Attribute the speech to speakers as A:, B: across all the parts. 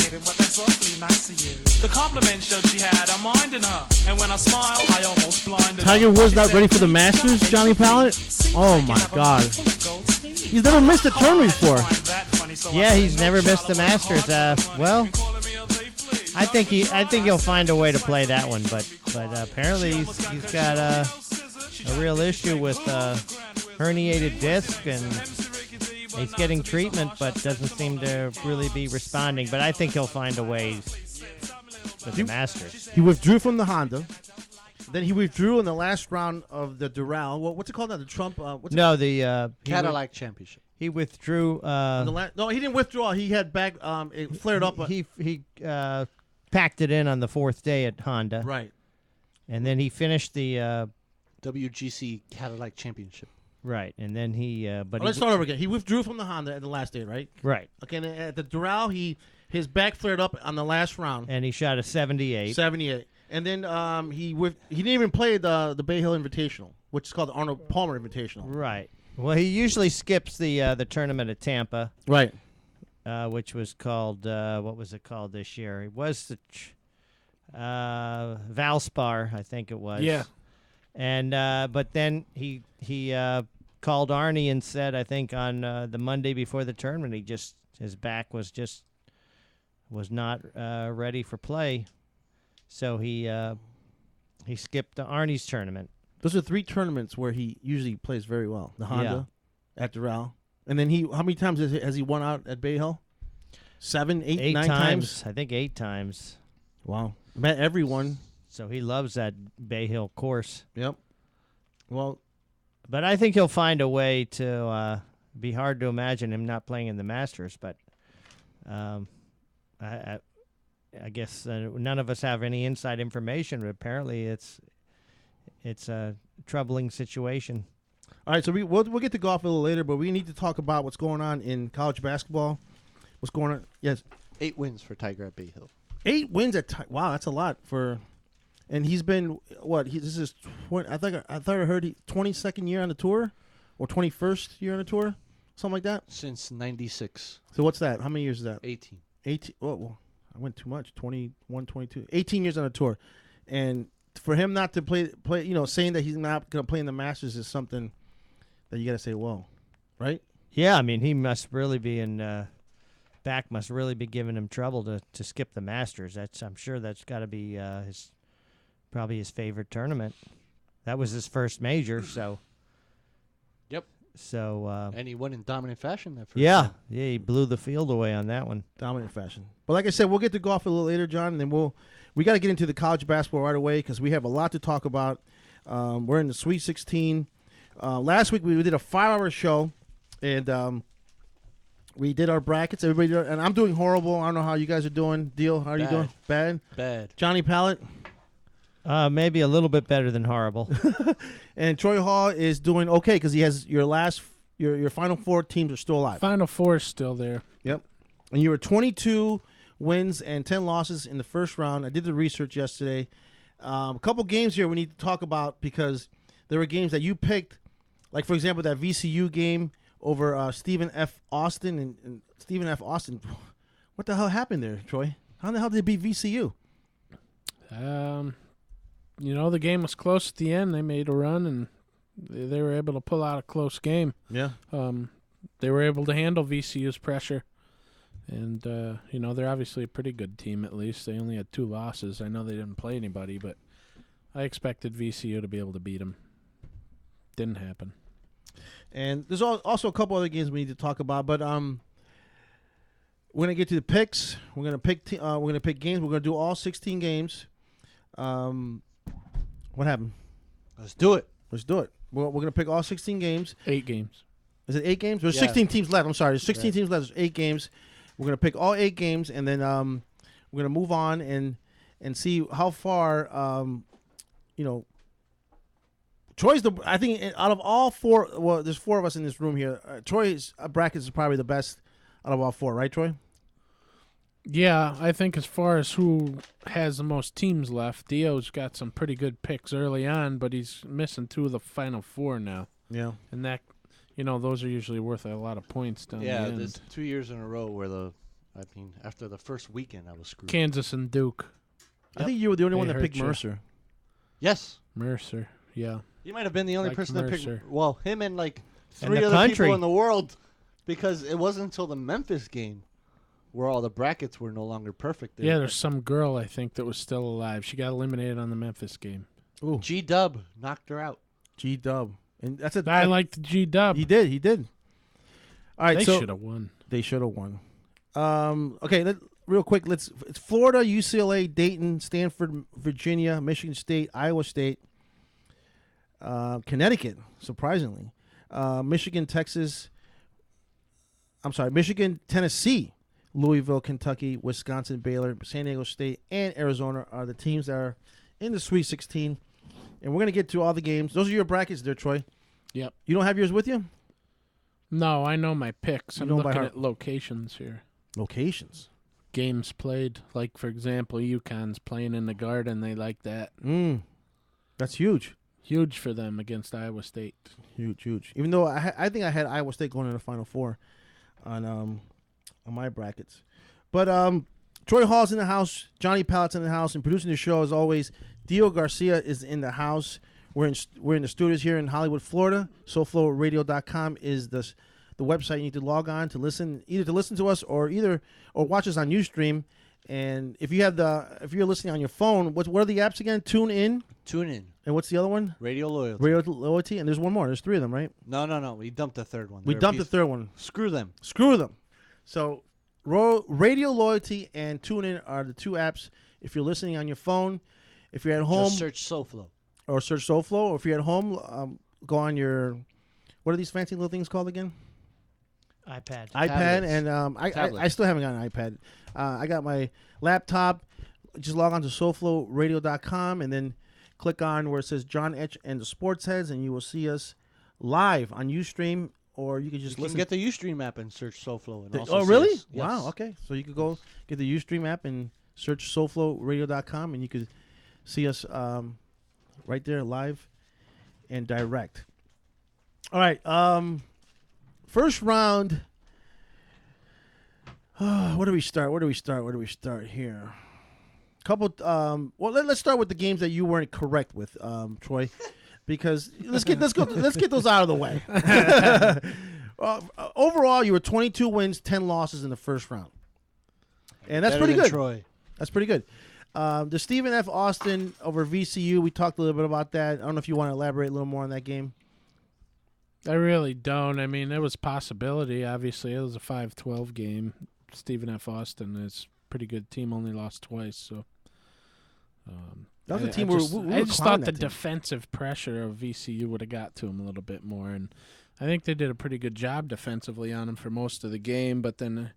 A: kidding, but that's awfully nice of you. The compliment showed she had a mind in her, and when I smiled, I almost blinded
B: Tiger
A: her.
B: Woods not ready for the Masters, Johnny Pallet? Oh my God. He's never missed a tournament before.
C: Yeah, he's never missed the Masters. Well, I think he'll find a way to play that one, but apparently he's got a real issue with herniated disc, and he's getting treatment, but doesn't seem to really be responding. But I think he'll find a way for the Masters.
B: He withdrew from the Honda. Then he withdrew in the last round of the Doral. What's it called now? The Trump?
D: Cadillac Championship.
C: He withdrew.
B: No, he didn't withdraw. He had back. It flared up.
C: He packed it in on the fourth day at Honda.
B: Right.
C: And then he finished the
D: WGC Cadillac Championship.
C: right. And then he.
B: Let's start over again. He withdrew from the Honda at the last day, right?
C: Right.
B: Okay. And at the Doral, his back flared up on the last round.
C: And he shot a 78.
B: 78. And then he didn't even play the Bay Hill Invitational, which is called the Arnold Palmer Invitational.
C: Right. Well, he usually skips the tournament at Tampa.
B: Right.
C: Which was called what was it called this year? It was the Valspar, I think it was.
E: Yeah.
C: And but then he called Arnie and said, I think on the Monday before the tournament, his back was not ready for play, so he skipped Arnie's tournament.
B: Those are 3 tournaments where he usually plays very well. The Honda, at Doral, and then how many times has he won out at Bay Hill? 7, 8, 9 times.
C: I think 8 times.
B: Wow, met everyone.
C: So he loves that Bay Hill course.
B: Yep. Well,
C: but I think he'll find a way to. Be hard to imagine him not playing in the Masters, but I guess none of us have any inside information. But apparently, it's a troubling situation.
B: All right, so we'll get to golf a little later, but we need to talk about what's going on in college basketball. What's going on? Yes,
D: 8 wins for Tiger at Bay Hill.
B: 8 wins at wow, that's a lot for. And he's been this is 20, I thought I heard 22nd year on the tour, or 21st year on the tour, something like that.
D: Since '96.
B: So what's that? How many years is that?
D: 18.
B: 18. Well, I went too much. 21, 22. 18 years on the tour, and for him not to play, saying that he's not going to play in the Masters is something that you got to say, whoa, right?
C: Yeah, I mean, he must really be back must really be giving him trouble to skip the Masters. I'm sure that's got to be probably his favorite tournament. That was his first major, so.
D: Yep.
C: So.
D: And he won in dominant fashion that first
C: yeah,
D: time.
C: yeah, he blew the field away on that one.
B: Dominant fashion. But like I said, we'll get to golf a little later, John, and then we got to get into the college basketball right away because we have a lot to talk about. We're in the Sweet 16. Last week we did a 5-hour show, and we did our brackets. Everybody, and I'm doing horrible. I don't know how you guys are doing. Deal, how are you doing? Bad. Johnny Pallet.
C: Maybe a little bit better than horrible.
B: And Troy Hall is doing okay because he has your Final Four teams are still alive.
E: Final Four is still there.
B: Yep. And you were 22 wins and 10 losses in the first round. I did the research yesterday. A couple games here we need to talk about because there were games that you picked, like, for example, that VCU game over Stephen F. Austin. And Stephen F. Austin, what the hell happened there, Troy? How the hell did they beat VCU?
E: The game was close at the end. They made a run, and they were able to pull out a close game.
B: Yeah.
E: They were able to handle VCU's pressure. And, they're obviously a pretty good team at least. They only had 2 losses. I know they didn't play anybody, but I expected VCU to be able to beat them. Didn't happen.
B: And there's also a couple other games we need to talk about, but we're gonna get to the picks. We're gonna pick games. We're gonna do all 16 games. What happened?
D: Let's do it.
B: We're gonna pick all 16 games.
E: 8 games.
B: Is it 8 games? There's 16 teams left. I'm sorry. There's 16 teams left. There's 8 games. We're gonna pick all 8 games, and then we're gonna move on and see how far Troy's I think out of all 4. Well, there's 4 of us in this room here. Troy's bracket is probably the best out of all 4, right, Troy?
E: Yeah, I think as far as who has the most teams left, Dio's got some pretty good picks early on, but he's missing 2 of the Final Four now.
B: Yeah.
E: And that, those are usually worth a lot of points down the end.
D: There's 2 years in a row where the I mean, after the first weekend, I was screwed.
E: Kansas and Duke.
B: I think you were the only
E: They
B: one that
E: hurt
B: picked
E: you.
B: Mercer.
D: Yes.
E: Mercer. Yeah.
D: He might have been the only
E: Like
D: person that
E: Mercer.
D: picked. Well, him and like
C: And
D: 3
C: the
D: other
C: country.
D: people in the world, because it wasn't until the Memphis game where all the brackets were no longer perfect.
E: Yeah, there's some girl, I think, that was still alive. She got eliminated on the Memphis game.
B: Ooh,
D: G Dub knocked her out.
B: G-Dub. And that's
E: I liked G-Dub.
B: He did. All right,
E: They
B: so
E: should have won.
B: they should have won. Okay, real quick, it's Florida, UCLA, Dayton, Stanford, Virginia, Michigan State, Iowa State, Connecticut, surprisingly, Michigan, Tennessee, Louisville, Kentucky, Wisconsin, Baylor, San Diego State, and Arizona are the teams that are in the Sweet 16. And we're going to get to all the games. Those are your brackets there, Troy.
E: Yep.
B: You don't have yours with you?
E: No, I know my picks.
B: You
E: I'm
B: know by
E: looking
B: heart.
E: at locations here.
B: Locations.
E: Games played. Like, for example, UConn's playing in the Garden. They like that.
B: That's huge.
E: Huge for them against Iowa State.
B: Huge. Even though I think I had Iowa State going to the Final Four on my brackets. But Troy Hall's in the house. Johnny Pallett's in the house. And producing the show, as always, Dio Garcia is in the house. We're in the studios here in Hollywood, Florida. SoFloRadio.com is the website you need to log on to listen, either to listen to us or watch us on Ustream. And if you're listening on your phone, what are the apps again? Tune in. And what's the other one?
D: Radio Loyalty.
B: Radio Loyalty. And there's one more. There's 3 of them, right?
D: No. We dumped the third one.
B: We
D: They're a
B: dumped the
D: piece-
B: third one.
D: Screw them.
B: Screw them. So, Radio Loyalty and TuneIn are the 2 apps. If you're listening on your phone, if you're at home,
D: Just search SoFlo.
B: or search SoFlo, or if you're at home, go on your, what are these fancy little things called again?
C: iPad.
B: iPad,
D: Tablets.
B: and I still haven't got an iPad. I got my laptop. Just log on to SoFloRadio.com and then click on where it says John Etch and the Sports Heads, and you will see us live on Ustream, or you can just
D: You can
B: listen.
D: get the Ustream app and search SoFlo. And also
B: Oh,
D: see
B: really?
D: us. Yes.
B: Wow. Okay. So you could go get the Ustream app and search SoFloRadio.com, and you could see us right there live and direct. All right. First round. Where do we start here? Couple. Well, let's start with the games that you weren't correct with, Troy, because let's get those out of the way. Overall, you were 22 wins, 10 losses in the first round, and that's
D: Better
B: pretty
D: than
B: good.
D: Troy.
B: That's pretty good. The Stephen F. Austin over VCU, we talked a little bit about that. I don't know if you want to elaborate a little more on that game.
E: I really don't. I mean, there was possibility. Obviously, it was a 5-12 game. Stephen F. Austin is a pretty good team. Only lost twice, so.
B: That was a
E: I
B: team
E: just,
B: we were
E: I just
B: clowning
E: thought the
B: that team.
E: defensive pressure of VCU would have got to him a little bit more, and I think they did a pretty good job defensively on him for most of the game. But then,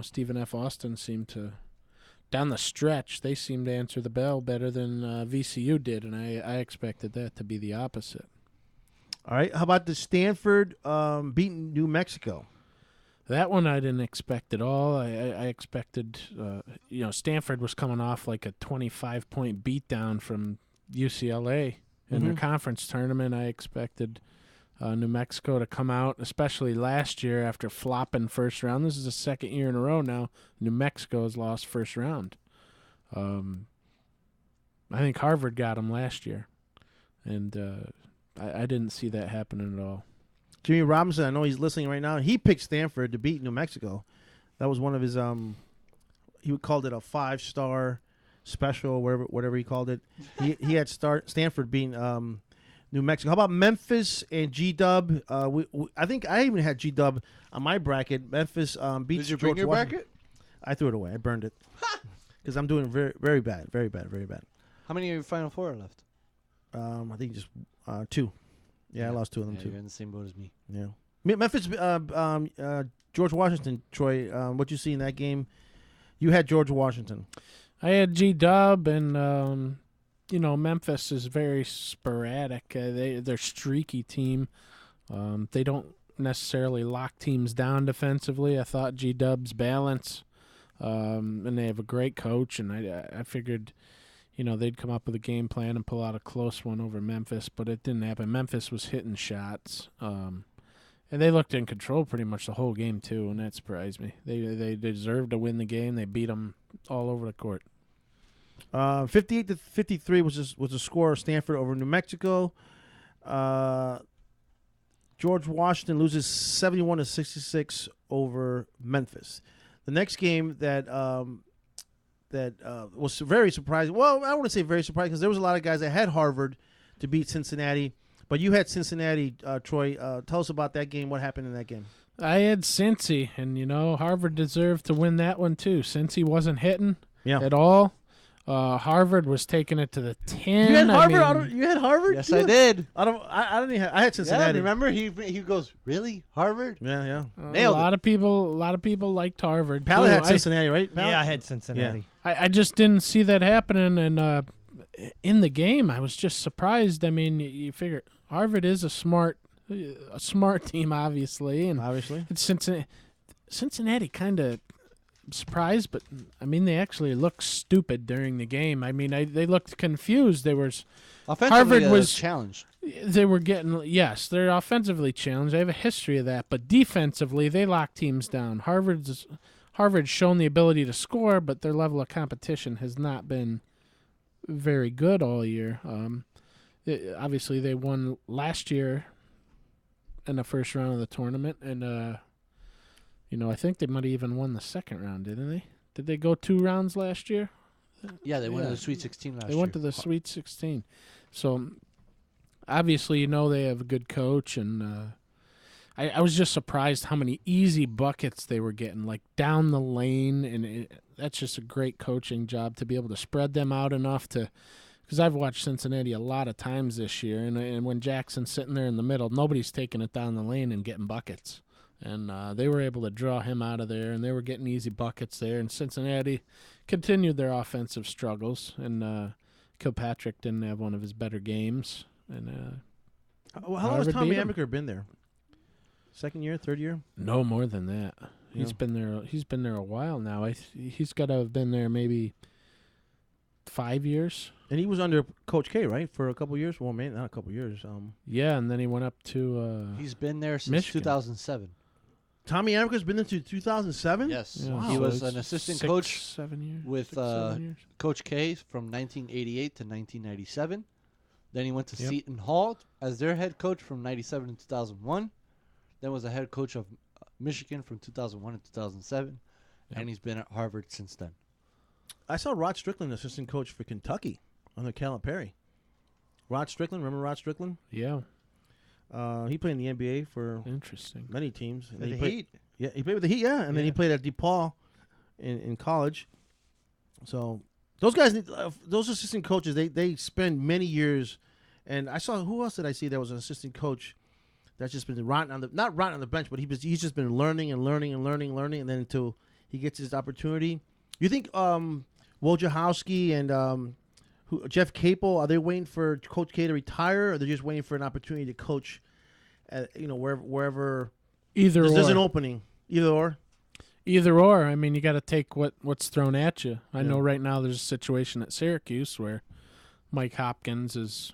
E: Stephen F. Austin seemed to, down the stretch, they seemed to answer the bell better than VCU did, and I expected that to be the opposite.
B: All right. How about the Stanford beating New Mexico?
E: That one I didn't expect at all. I expected, Stanford was coming off like a 25-point beatdown from UCLA in their conference tournament. I expected New Mexico to come out, especially last year after flopping first round. This is the second year in a row now New Mexico has lost first round. I think Harvard got them last year, and I didn't see that happening at all.
B: Jimmy Robinson, I know he's listening right now. He picked Stanford to beat New Mexico. That was one of his he called it a 5-star special, whatever he called it. He had Stanford beating New Mexico. How about Memphis and G-Dub? I think I even had G-Dub on my bracket. Memphis beat
D: Did you
B: George
D: bring your
B: Washington.
D: bracket?
B: I threw it away. I burned it because I'm doing very, very bad, very bad, very bad.
D: How many of your Final Four are left?
B: I think just 2. Yeah, I lost 2 of them
D: Yeah,
B: too.
D: you're in the same boat as me.
B: Yeah. Memphis, George Washington, Troy, what you see in that game? You had George Washington.
E: I had G-Dub, and, Memphis is very sporadic. They're a streaky team. They don't necessarily lock teams down defensively. I thought G-Dub's balance, and they have a great coach, and I figured, they'd come up with a game plan and pull out a close one over Memphis, but it didn't happen. Memphis was hitting shots, And they looked in control pretty much the whole game too, and that surprised me. They deserved to win the game. They beat them all over the court.
B: 58-53 was the score of Stanford over New Mexico. George Washington loses 71-66 over Memphis. The next game that was very surprising. Well, I don't want to say very surprising because there was a lot of guys that had Harvard to beat Cincinnati, but you had Cincinnati, Troy. Tell us about that game. What happened in that game?
E: I had Cincy, and Harvard deserved to win that one too. Cincy wasn't hitting at all. Harvard was taking it to the 10.
B: You had Harvard. You had Harvard.
D: Yes,
B: too?
D: I did.
B: I don't. I didn't. I had Cincinnati.
D: Yeah, remember he goes, really, Harvard?
B: Yeah.
E: A
D: Nailed
E: lot of people liked Harvard.
B: Pally
E: too.
B: had Cincinnati, right? Pally?
C: Yeah, I had Cincinnati.
E: I just didn't see that happening, and in the game, I was just surprised. I mean, you figure Harvard is a smart team, obviously, and
B: Obviously.
E: it's Cincinnati kind of surprised, but I mean, they actually looked stupid during the game. I mean, they looked confused. They were
D: Offensively,
E: Harvard was
D: challenged.
E: They were getting they're offensively challenged. They have a history of that, but defensively, they lock teams down. Harvard's shown the ability to score, but their level of competition has not been very good all year. Obviously, they won last year in the first round of the tournament, and I think they might have even won the second round, didn't they? Did they go 2 rounds last year?
D: Yeah, they went to the Sweet 16 last year.
E: They went to the Sweet 16. So, obviously, they have a good coach, and I was just surprised how many easy buckets they were getting, like down the lane, and that's just a great coaching job to be able to spread them out enough to – because I've watched Cincinnati a lot of times this year, and when Jackson's sitting there in the middle, nobody's taking it down the lane and getting buckets. And they were able to draw him out of there, and they were getting easy buckets there. And Cincinnati continued their offensive struggles, and Kilpatrick didn't have one of his better games. And
B: How long has
E: Harvard
B: Tommy
E: beat 'em.
B: Amaker been there? Second year, third year?
E: No more than that. He's
B: Yeah.
E: been there. He's been there a while now. He's got to have been there maybe 5 years.
B: And he was under Coach K, right, for a couple years. Well, man, not a couple years.
E: Yeah, and then he went up to.
D: He's been there since
E: Michigan.
D: 2007.
B: Tommy Amaker's been there since 2007.
D: Yes.
E: Yeah,
D: He
E: so
D: was
E: it's
D: an assistant
E: 6,
D: coach
E: 7 years.
D: with
E: 6, 7 years.
D: Coach K from 1988 to 1997. Then he went to
E: Yep.
D: Seton Hall as their head coach from 97 to 2001. Then was the head coach of Michigan from 2001 to 2007.
E: Yep.
D: And he's been at Harvard since then.
B: I saw Rod Strickland, assistant coach for Kentucky, under Calipari. Rod Strickland, remember Rod Strickland?
E: Yeah,
B: He played in the NBA for
E: interesting.
B: many teams. And
D: For
B: he
D: the
B: played,
D: Heat.
B: Yeah, he played with the Heat, yeah. And then he
D: Yeah.
B: played at DePaul in college. So those guys, those assistant coaches, they spend many years. And I saw, who else did I see that was an assistant coach that's just been rotting not rotting on the bench, but he's just been learning and learning and learning and learning, and then until he gets his opportunity. You think Wojciechowski and Jeff Capel, are they waiting for Coach K to retire, or they're just waiting for an opportunity to coach at, wherever
E: Either
B: there's
E: or.
B: an opening? Either or.
E: Either or. I mean, you got to take what's thrown at you. I
B: Yeah.
E: know right now there's a situation at Syracuse where Mike Hopkins is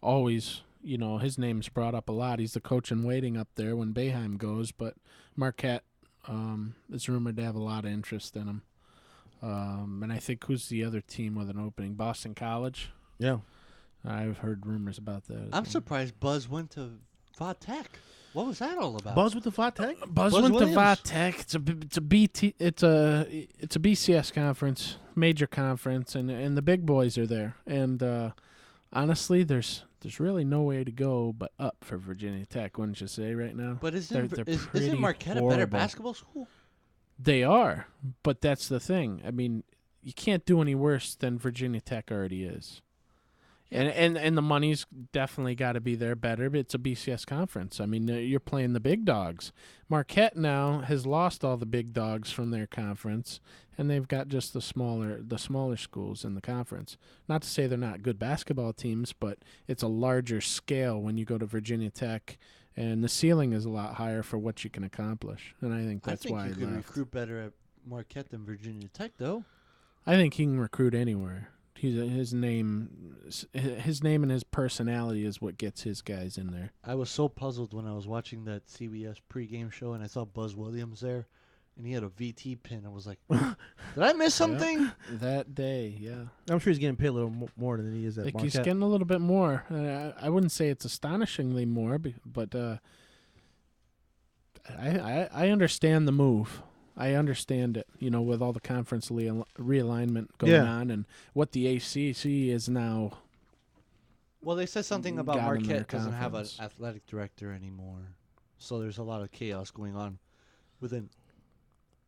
E: always, his name's brought up a lot. He's the coach in waiting up there when Boeheim goes, but Marquette is rumored to have a lot of interest in him. And I think who's the other team with an opening? Boston College.
B: Yeah.
E: I've heard rumors about that. as
D: I'm
E: well.
D: surprised Buzz went to VodTech. What was that all about?
B: Buzz with the Fatech?
E: Buzz
D: Buzz
E: went
D: Williams.
E: to VodTech. It's a BCS conference, major conference, and the big boys are there. And honestly, there's really no way to go but up for Virginia Tech, wouldn't you say right now?
D: But
E: They're
D: isn't
E: pretty
D: Marquette a better
E: horrible.
D: basketball school?
E: They are, but that's the thing. I mean, you can't do any worse than Virginia Tech already is. And the money's definitely got to be there better, but it's a BCS conference. I mean, you're playing the big dogs. Marquette now has lost all the big dogs from their conference, and they've got just the smaller schools in the conference. Not to say they're not good basketball teams, but it's a larger scale when you go to Virginia Tech, and the ceiling is a lot higher for what you can accomplish. And I think that's
D: I think
E: why
D: you
E: I
D: could
E: left.
D: recruit better at Marquette than Virginia Tech, though.
E: I think he can recruit anywhere, His name and his personality is what gets his guys in there.
D: I was so puzzled when I was watching that CBS pregame show and I saw Buzz Williams there, and he had a VT pin. I was like, did I miss something?
E: That day, yeah.
B: I'm sure he's getting paid a little more than he is at
E: Like
B: Marquette.
E: he's getting a little bit more. I wouldn't say it's astonishingly more, but I understand the move. I understand it, with all the conference realignment going on and what the ACC is now.
D: Well, they said something about
E: Got him in their
D: Marquette doesn't have an
E: conference.
D: athletic director anymore. So there's a lot of chaos going on within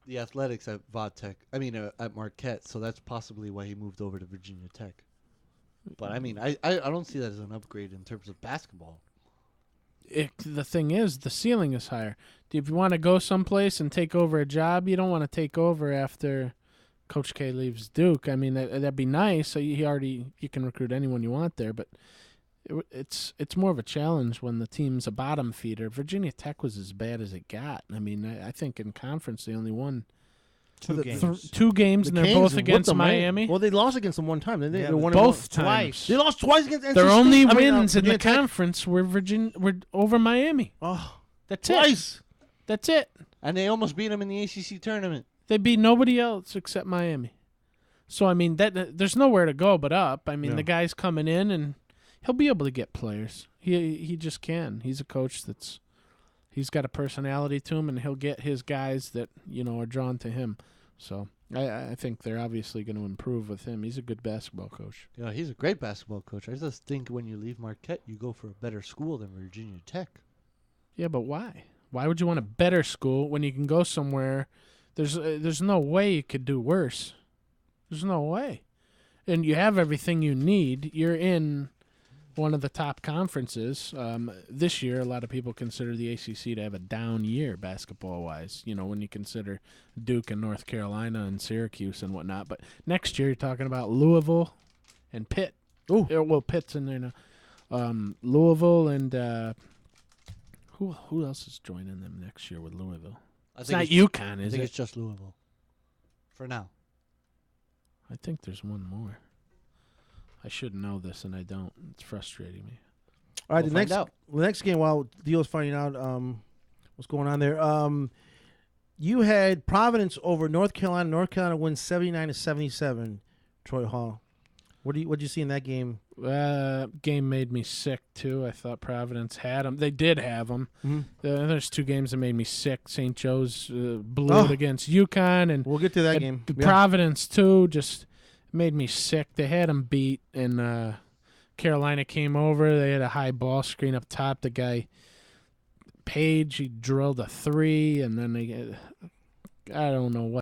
D: the athletics at at Marquette. So that's possibly why he moved over to Virginia Tech. But, I don't see that as an upgrade in terms of basketball.
E: The thing is, the ceiling is higher. If you want to go someplace and take over a job, you don't want to take over after Coach K leaves Duke. I mean, that'd be nice. So you can recruit anyone you want there, but it's more of a challenge when the team's a bottom feeder. Virginia Tech was as bad as it got. I mean, I think in conference they only won
C: Two games.
E: 2 games, and they're
B: Canes
E: both
B: whipped
E: against
B: them, right?
E: Miami.
B: Well, they lost against them one time. They
C: Yeah,
B: won
E: Both
C: twice.
E: times.
B: They lost twice against NC
E: Their
B: State.
E: only
B: I mean,
E: wins in the
B: Virginia Tech.
E: conference were over Miami.
B: Oh,
E: That's it.
B: twice.
E: That's it.
D: And they almost beat him in the ACC tournament.
E: They beat nobody else except Miami. So I mean, there's nowhere to go but up. I mean,
B: Yeah.
E: the guy's coming in and he'll be able to get players. He just can. He's a coach he's got a personality to him, and he'll get his guys that are drawn to him. So I think they're obviously going to improve with him. He's a good basketball coach.
D: Yeah, he's a great basketball coach. I just think when you leave Marquette, you go for a better school than Virginia Tech.
E: Yeah, but why? Why would you want a better school when you can go somewhere? There's no way you could do worse. There's no way. And you have everything you need. You're in one of the top conferences. This year, a lot of people consider the ACC to have a down year basketball-wise, when you consider Duke and North Carolina and Syracuse and whatnot. But next year, you're talking about Louisville and Pitt.
B: Ooh.
E: Well, Pitt's in there now. Louisville and who else is joining them next year with Louisville? It's not UConn,
D: I
E: is
D: think
E: it?
D: it's just Louisville. For now.
E: I think there's one more. I should know this, and I don't. It's frustrating me.
B: All right,
D: We'll
B: the
D: find out.
B: next game, while Dio's finding out what's going on there, you had Providence over North Carolina. North Carolina wins 79-77. Troy Hall. What'd you see in that game?
E: Game made me sick too. I thought Providence had them. They did have them.
B: Mm-hmm.
E: There's 2 games that made me sick. St. Joe's blew
B: Oh.
E: it against UConn, and
B: We'll get to that game. Yeah.
E: Providence too just made me sick. They had them beat, and Carolina came over. They had a high ball screen up top. The guy Page, he drilled a 3, and then I don't know what.